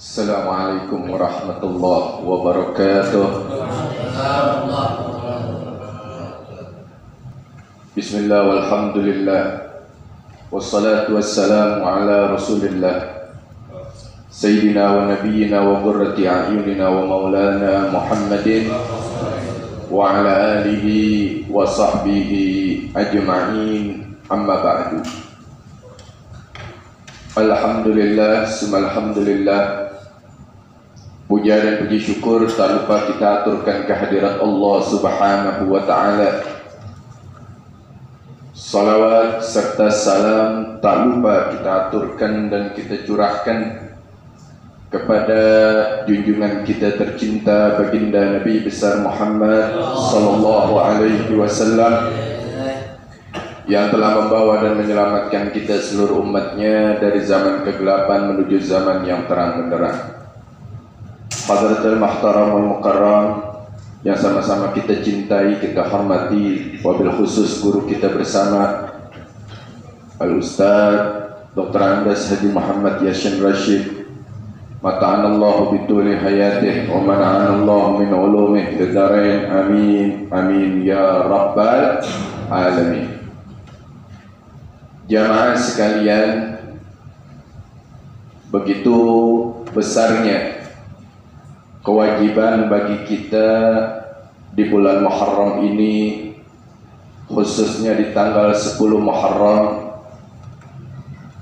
Assalamualaikum warahmatullahi wabarakatuh. Bismillah walhamdulillah wassalatu wassalamu ala rasulillah Sayyidina wa nabiyyina wa qurrati a'yunina wa maulana Muhammadin wa ala alihi wa sahbihi ajma'in, amma ba'du. Alhamdulillah, alhamdulillah. Puja dan puji syukur tak lupa kita aturkan kehadirat Allah Subhanahu wa ta'ala. Salawat serta salam tak lupa kita aturkan dan kita curahkan kepada junjungan kita tercinta baginda Nabi besar Muhammad sallallahu alaihi wasallam yang telah membawa dan menyelamatkan kita seluruh umatnya dari zaman kegelapan menuju zaman yang terang benderang. Hadratul Muhtaram wal Mukarram yang sama-sama kita cintai, kita hormati, wabil khusus guru kita bersama Al-Ustaz Dr. Andes Haji Muhammad Yassin Rashid, mata'anallahu bituli hayatih wa mana'anallahu min ulumih lidarain, amin amin ya rabbal alamin. Jamaah sekalian, begitu besarnya kewajiban bagi kita di bulan Muharram ini, khususnya di tanggal 10 Muharram,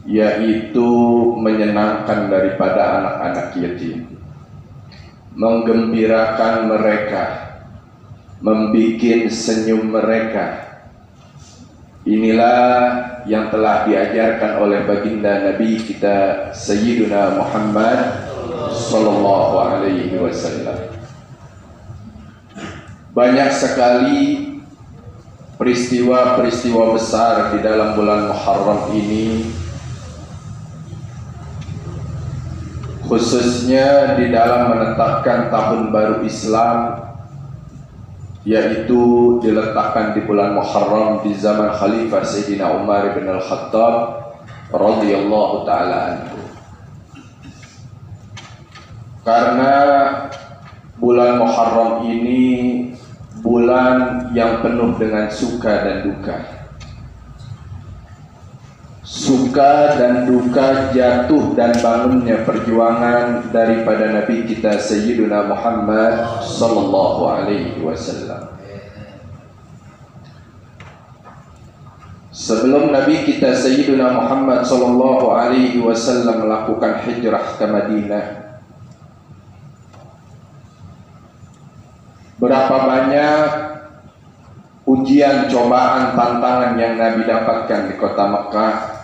yaitu menyenangkan daripada anak-anak yatim, menggembirakan mereka, membikin senyum mereka. Inilah yang telah diajarkan oleh baginda Nabi kita Sayyiduna Muhammad sallallahu alaihi wasallam. Banyak sekali peristiwa-peristiwa besar di dalam bulan Muharram ini, khususnya di dalam menetapkan tahun baru Islam, yaitu diletakkan di bulan Muharram di zaman Khalifah Sayyidina Umar bin Al-Khattab radhiyallahu ta'ala anhu. Karena bulan Muharram ini bulan yang penuh dengan suka dan duka. Suka dan duka jatuh dan bangunnya perjuangan daripada Nabi kita Sayyiduna Muhammad sallallahu alaihi wasallam. Sebelum Nabi kita Sayyiduna Muhammad sallallahu alaihi wasallam melakukan hijrah ke Madinah, berapa banyak ujian, cobaan, tantangan yang Nabi dapatkan di kota Mekah,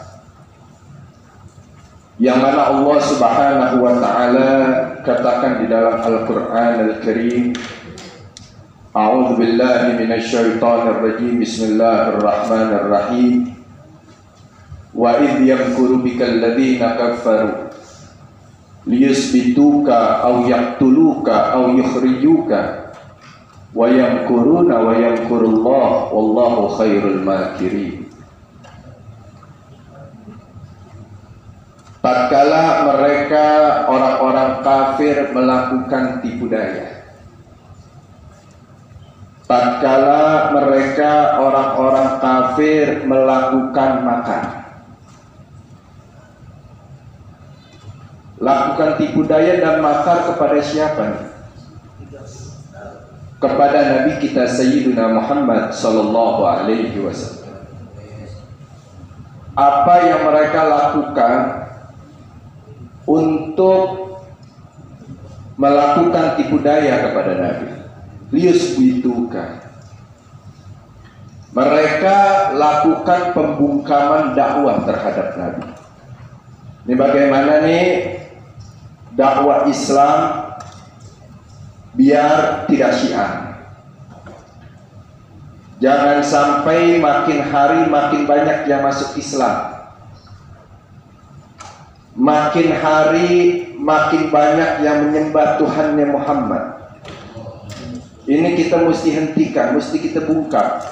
yang mana Allah Subhanahu wa ta'ala katakan di dalam Al-Quran Al-Karim, A'udzu billahi minasyaitonir rajim, bismillahirrahmanirrahim, wa idh yamkuru bikal ladzina kafaru liyusbituka aw yaqtuluka aw yukhrijuka wa yamkuruna wa yamkurullah wallahu khairul makirin. Tatkala mereka orang-orang kafir melakukan tipu daya, tatkala mereka orang-orang kafir melakukan makar, lakukan tipu daya dan makar kepada siapa nih? Kepada Nabi kita Sayyiduna Muhammad sallallahu alaihi wasallam. Apa yang mereka lakukan untuk melakukan tipu daya kepada Nabi? Liyusbituka. Mereka lakukan pembungkaman dakwah terhadap Nabi. Ini bagaimana nih dakwah Islam biar tidak syiar. Jangan sampai makin hari makin banyak yang masuk Islam, makin hari makin banyak yang menyembah Tuhannya Muhammad. Ini kita mesti hentikan, mesti kita bungkam,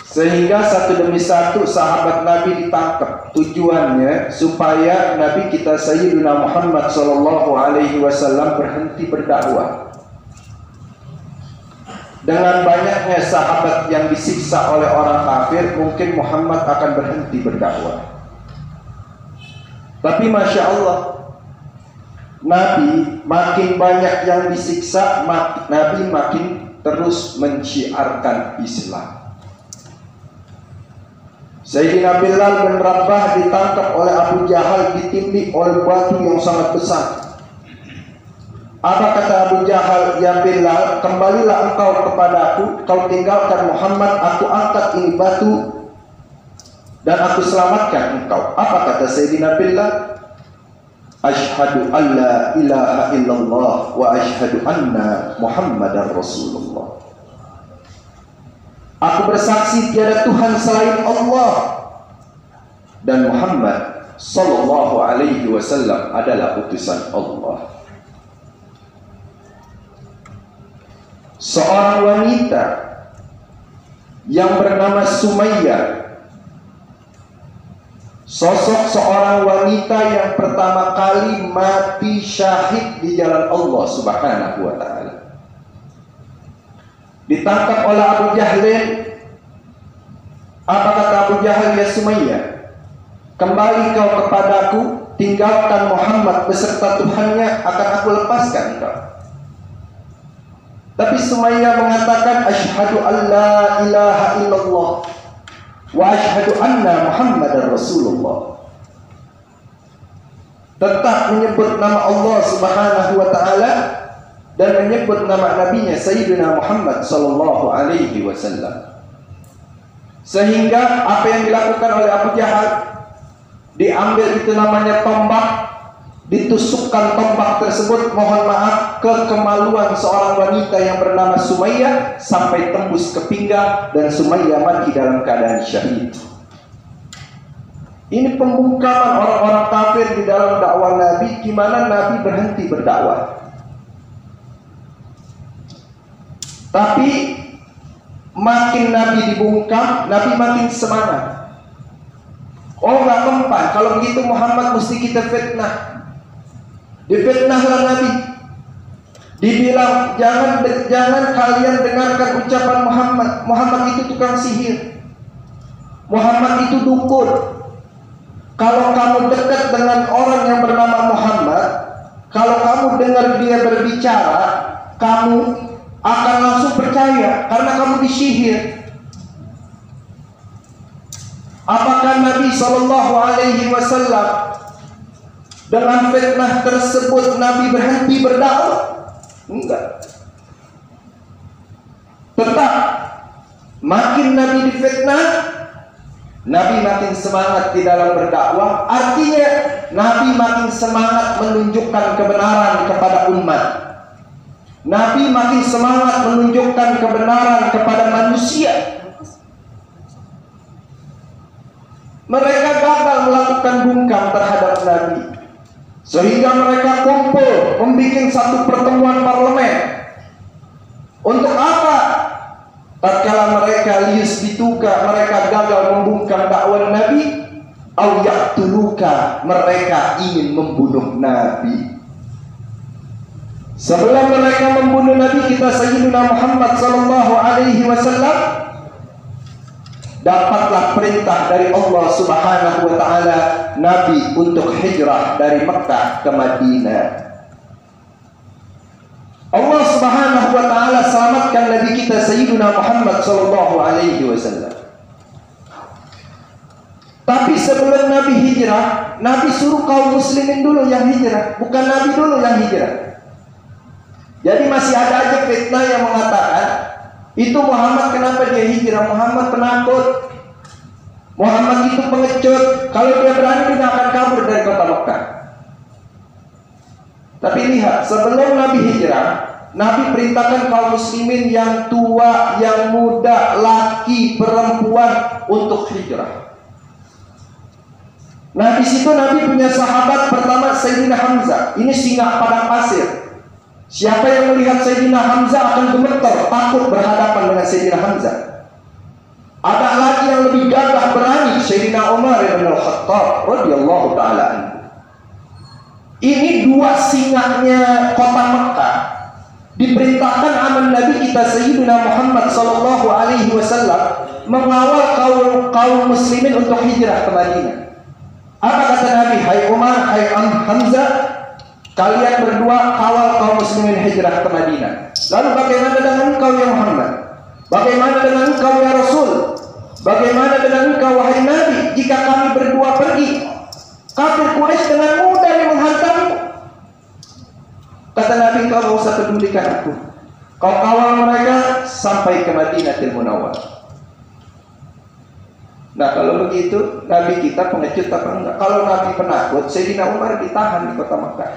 sehingga satu demi satu sahabat Nabi ditangkap, tujuannya supaya Nabi kita Sayyidina Muhammad SAW berhenti berdakwah. Dengan banyaknya sahabat yang disiksa oleh orang kafir, mungkin Muhammad akan berhenti berdakwah. Tapi Masya Allah, Nabi makin banyak yang disiksa, Nabi makin terus menciarkan Islam. Sayyidina Bilal bin Rabah ditangkap oleh Abu Jahal, ditindih oleh batu yang sangat besar. Apa kata Abu Jahal? Ya Bilal, kembalilah engkau kepadaku, kau tinggalkan Muhammad, aku angkat ini batu dan aku selamatkan engkau. Apa kata Sayyidina Bilal? Asyhadu an la ilaha illallah wa asyhadu anna Muhammadar Rasulullah. Aku bersaksi tiada Tuhan selain Allah dan Muhammad sallallahu alaihi wasallam adalah utusan Allah. Seorang wanita yang bernama Sumayyah, sosok seorang wanita yang pertama kali mati syahid di jalan Allah Subhanahu wa ta'ala, ditangkap oleh Abu Jahlin. Apa kata Abu Jahal? Ya Sumayyah, kembali kau kepadaku, tinggalkan Muhammad beserta Tuhannya, akan aku lepaskan kau. Tapi Sumayyah mengatakan asyhadu an la ilaha illallah wa asyhadu anna Muhammadar Rasulullah. Tetap menyebut nama Allah Subhanahu wa ta'ala dan menyebut nama nabinya Sayyidina Muhammad sallallahu alaihi wasallam. Sehingga apa yang dilakukan oleh Abu Jahal, diambil itu namanya tombak, ditusukkan tombak tersebut, mohon maaf, ke kemaluan seorang wanita yang bernama Sumayyah sampai tembus ke pinggang dan Sumayyah mati dalam keadaan syahid. Ini pembungkaman orang-orang kafir di dalam dakwah Nabi, gimana Nabi berhenti berdakwah. Tapi makin Nabi dibungkam, Nabi makin semangat. Oh nggak mempan, kalau begitu Muhammad mesti kita fitnah. Difitnahlah Nabi. Dibilang jangan kalian dengarkan ucapan Muhammad. Muhammad itu tukang sihir. Muhammad itu dukun. Kalau kamu dekat dengan orang yang bernama Muhammad, kalau kamu dengar dia berbicara, kamu akan langsung percaya karena kamu disihir. Apakah Nabi SAW dengan fitnah tersebut Nabi berhenti berdakwah? Enggak. Tetap makin Nabi difitnah, Nabi makin semangat di dalam berdakwah. Artinya Nabi makin semangat menunjukkan kebenaran kepada umat. Nabi makin semangat menunjukkan kebenaran kepada manusia. Mereka gagal melakukan bungkam terhadap Nabi, sehingga mereka kumpul membuat satu pertemuan parlemen. Untuk apa? Tatkala mereka lius dituka, mereka gagal membungkam dakwah Nabi, au yaqtuluka, mereka ingin membunuh Nabi. Sebelum mereka membunuh Nabi kita Sayyidina Muhammad sallallahu alaihi wasallam, dapatlah perintah dari Allah Subhanahu wa ta'ala Nabi untuk hijrah dari Mekah ke Madinah. Allah Subhanahu wa ta'ala selamatkan Nabi kita Sayyidina Muhammad sallallahu alaihi wasallam. Tapi sebelum Nabi hijrah, Nabi suruh kaum muslimin dulu yang hijrah, bukan Nabi dulu yang hijrah. Jadi masih ada aja fitnah yang mengatakan itu Muhammad kenapa dia hijrah? Muhammad penakut, Muhammad itu pengecut, kalau dia berani dia akan kabur dari kota Mekah. Tapi lihat, sebelum Nabi hijrah, Nabi perintahkan kaum muslimin yang tua, yang muda, laki, perempuan untuk hijrah. Nah di situ Nabi punya sahabat pertama Sayyidina Hamzah. Ini singa padang pasir. Siapa yang melihat Sayyidina Hamzah akan gemeter, takut berhadapan dengan Sayyidina Hamzah. Ada lagi yang lebih gagah berani, Sayyidina Umar bin Al-Khattab radhiyallahu taala anhu. Ini dua singanya kota Mekah diperintahkan aman Nabi kita Sayyidina Muhammad sallallahu alaihi wasallam mengawal kaum muslimin untuk hijrah ke Madinah. Apa kata Nabi? Hai Umar, hai Hamzah, kalian berdua kawal kaum muslimin hijrah ke Madinah. Lalu bagaimana dengan engkau ya Muhammad? Bagaimana dengan engkau ya Rasul? Bagaimana dengan engkau wahai Nabi? Jika kami berdua pergi, kafir Quraisy dengan mudah yang menghantammu. Kata Nabi, kau tidak usah pedulikan aku. Kau kawal mereka sampai ke Madinatul Munawwarah. Nah kalau begitu, Nabi kita pengecut apa enggak? Kalau Nabi penakut, Sayyidina Umar ditahan di kota Mekah.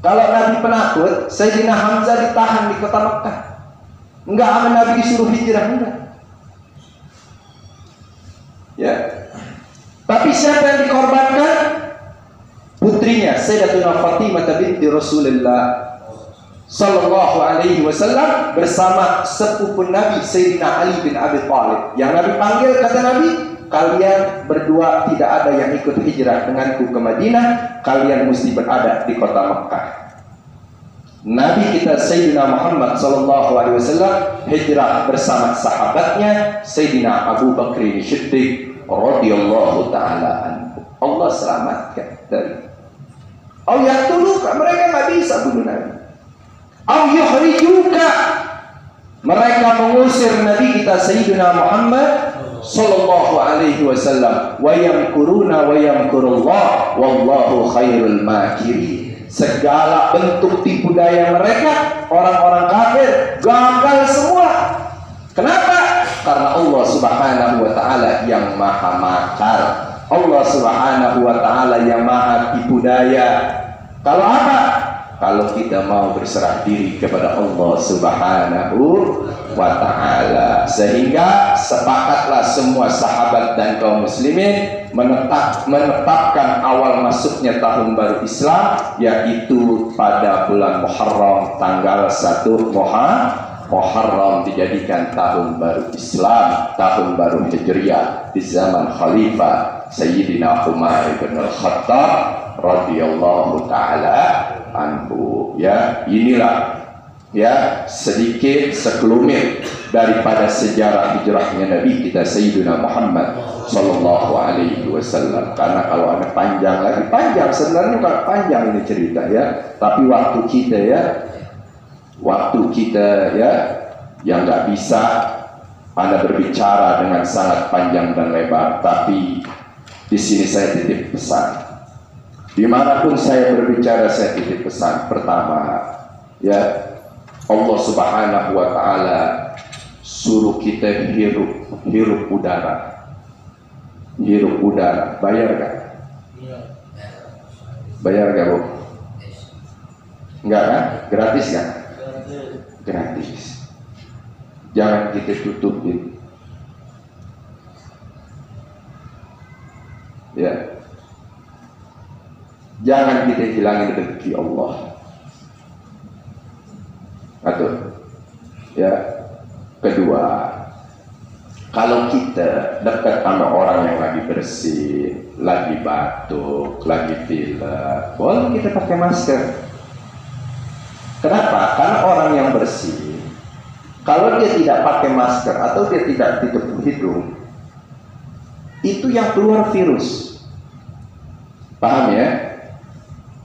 Kalau Nabi penakut, Sayyidina Hamzah ditahan di kota Mekah. Enggak aman Nabi disuruh hijrah, enggak. Ya. Tapi siapa yang dikorbankan? Putrinya Sayyidatuna Fatimah binti Rasulullah sallallahu alaihi wasallam bersama sepupu Nabi Sayyidina Ali bin Abi Thalib. Yang Nabi panggil, kata Nabi, kalian berdua tidak ada yang ikut hijrah denganku ke Madinah, kalian mesti berada di kota Mekah. Nabi kita Sayyidina Muhammad sallallahu alaihi wasallam hijrah bersama sahabatnya Sayyidina Abu Bakr Siddiq radhiyallahu taala anhu. Allah selamatkan dari mereka nggak bisa bunuh Nabi. Yukhrijuka, mereka mengusir Nabi kita Sayyidina Muhammad sallallahu alaihi wasallam. Wa yamkuruna wa yamkurullah wallahu khairul makirin. Segala bentuk tipu daya mereka, orang-orang kafir, gagal semua. Kenapa? Karena Allah Subhanahu wa taala yang maha makar. Allah Subhanahu wa taala yang maha tipu daya. Kalau apa? Kalau kita mau berserah diri kepada Allah Subhanahu wa ta'ala. Sehingga sepakatlah semua sahabat dan kaum muslimin menetapkan awal masuknya tahun baru Islam, yaitu pada bulan Muharram, tanggal 1 Muharram dijadikan tahun baru Islam, tahun baru Hijriah di zaman Khalifah Sayyidina Umar bin Al-Khattab radhiyallahu taala anhu. Ya, inilah ya sedikit sekelumit daripada sejarah hijrahnya Nabi kita Sayyidina Muhammad sallallahu alaihi wasallam. Karena kalau ada panjang lagi, panjang sebenarnya, kalau panjang ini cerita ya, tapi waktu kita ya yang nggak bisa Anda berbicara dengan sangat panjang dan lebar. Tapi di sini saya titip pesan. Dimanapun saya berbicara, saya titip pesan. Pertama, ya, Allah Subhanahu wa ta'ala suruh kita hirup udara. Hirup udara. Bayar gak? Bayar gak, Bu? Enggak kan? Gratis kan? Gratis. Jangan kita tutupin. Ya. Jangan kita hilangin rezeki Allah. Atau ya, kedua, kalau kita dekat sama orang yang lagi bersin, lagi batuk, lagi pilek, boleh kita pakai masker. Kenapa? Karena orang yang bersih, kalau dia tidak pakai masker atau dia tidak tutup hidung, itu yang keluar virus. Paham ya?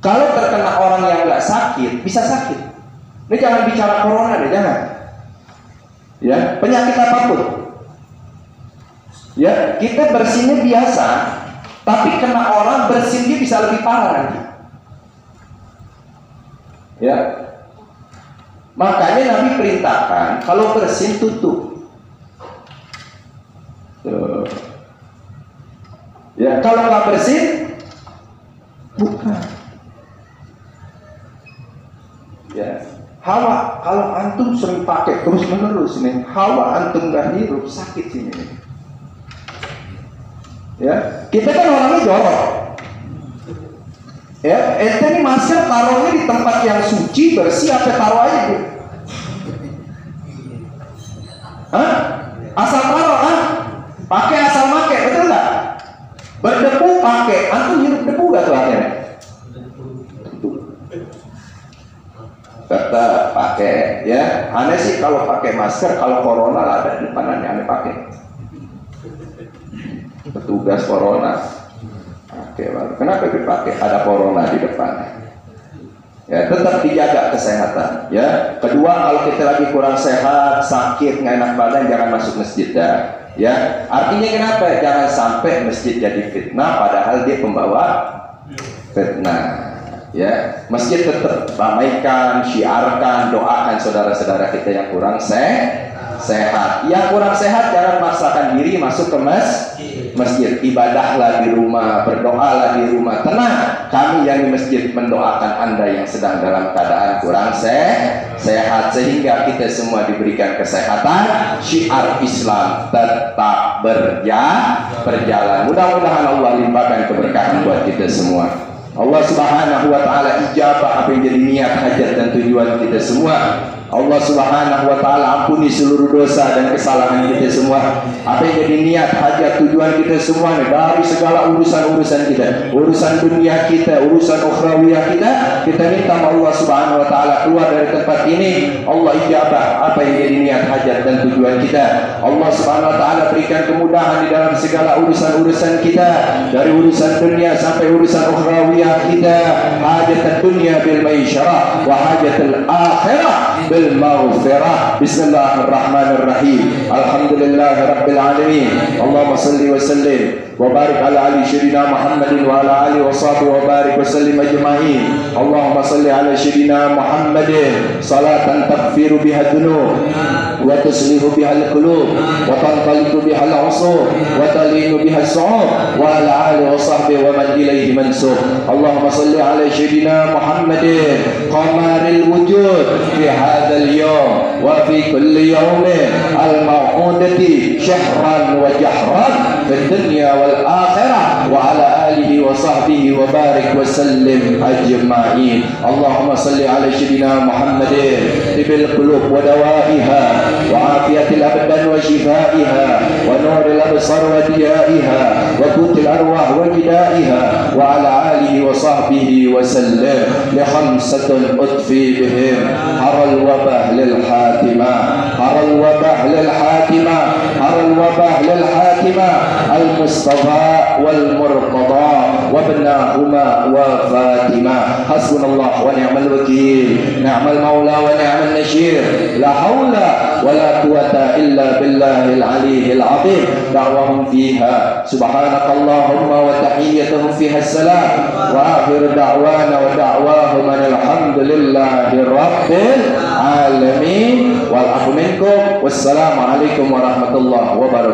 Kalau terkena orang yang nggak sakit, bisa sakit. Ini jangan bicara corona deh, jangan. Ya, penyakit apapun. Ya, kita bersinnya biasa, tapi kena orang bersin dia bisa lebih parah nanti. Ya, makanya Nabi perintahkan kalau bersin tutup. Tuh. Ya, kalau nggak bersin, buka. Ya, hawa kalau antum sering pakai terus menerus nih, hawa antum nggak hirup, sakit sini. Ya, kita kan orangnya jorok. Ya, ente nih masker taruhnya di tempat yang suci bersih, apa taruh aja Bu? Hah? Asal taruh kan? Pakai asal pakai, betul nggak? Berdebu pakai, antum hirup debu gak tuh akhirnya? Kata pakai, ya. Aneh sih kalau pakai masker, kalau corona lah ada di depanannya aneh pakai. Petugas corona, pakai. Kenapa dipakai? Ada corona di depannya. Ya, tetap dijaga kesehatan. Ya. Kedua, kalau kita lagi kurang sehat, sakit, nggak enak badan, jangan masuk masjid dah. Ya, artinya kenapa? Jangan sampai masjid jadi fitnah, padahal dia pembawa fitnah. Ya, masjid tetap ramaikan, syiarkan, doakan saudara-saudara kita yang kurang sehat. Yang kurang sehat jangan maksakan diri masuk ke masjid. Ibadahlah di rumah, berdoalah di rumah. Tenang, kami yang di masjid mendoakan Anda yang sedang dalam keadaan kurang sehat, sehingga kita semua diberikan kesehatan. Syiar Islam tetap berjalan. Mudah-mudahan Allah limpahkan keberkahan buat kita semua. Allah Subhanahu wa ta'ala ijabah apa yang jadi niat, hajat dan tujuan kita semua. Allah Subhanahu wa ta'ala ampuni seluruh dosa dan kesalahan kita semua. Apa yang jadi niat, hajat, tujuan kita semua dari segala urusan-urusan kita, urusan dunia kita, urusan ukhrawiyah kita minta Allah Subhanahu wa ta'ala keluar dari tempat ini. Allah ijabah apa yang jadi niat, hajat dan tujuan kita. Allah Subhanahu wa ta'ala berikan kemudahan di dalam segala urusan-urusan kita, dari urusan dunia sampai urusan ukhrawiyah kita. Hajat dunia bil maisyarah wa hajat al-akhirah bil المغفرة. بسم الله الرحمن الرحيم. الحمد لله رب العالمين. اللهم صل وسلم وبارك على علي سيدنا محمد وعلى آله وصحبه وبارك وسلم أجمعين. اللهم صل على سيدنا محمد صلاة تغفر بها الذنوب وتصلح بها القلوب وتنطلق بها العصور وتلين بها الصعوب وعلى آله وصحبه ومن إليه منسوب. اللهم صل على سيدنا محمد قمر الوجود في هذا اليوم وفي كل يوم الموعودة شهرا وجهرا في الدنيا والآخرة وعلى آله وصحبه وبارك وسلم أجمعين. اللهم صل على سيدنا محمد طب القلوب ودوائها وعافية الأبدان وشفائها ونور الأبصار وضيائها وقوت الأرواح وجدائها وعلى آله وصحبه وسلم. لخمسة أطفي بهم حر الوباء للحاتمة، حر الوباء للحاتمة، حر الوباء للحاتمة المصطفى والمرتضى وابناهما وفاطمة. حسبنا الله ونعم الوكيل، نعم المولى ونعم النشير. لا حول ولا قوة إلا بالله العلي العظيم. دعوهم فيها سبحانك اللهم وتحيتهم فيها السلام وآخر دعوانا ودعواهم أن الحمد لله رب العالمين والعفو منكم والسلام عليكم ورحمة الله وبركاته.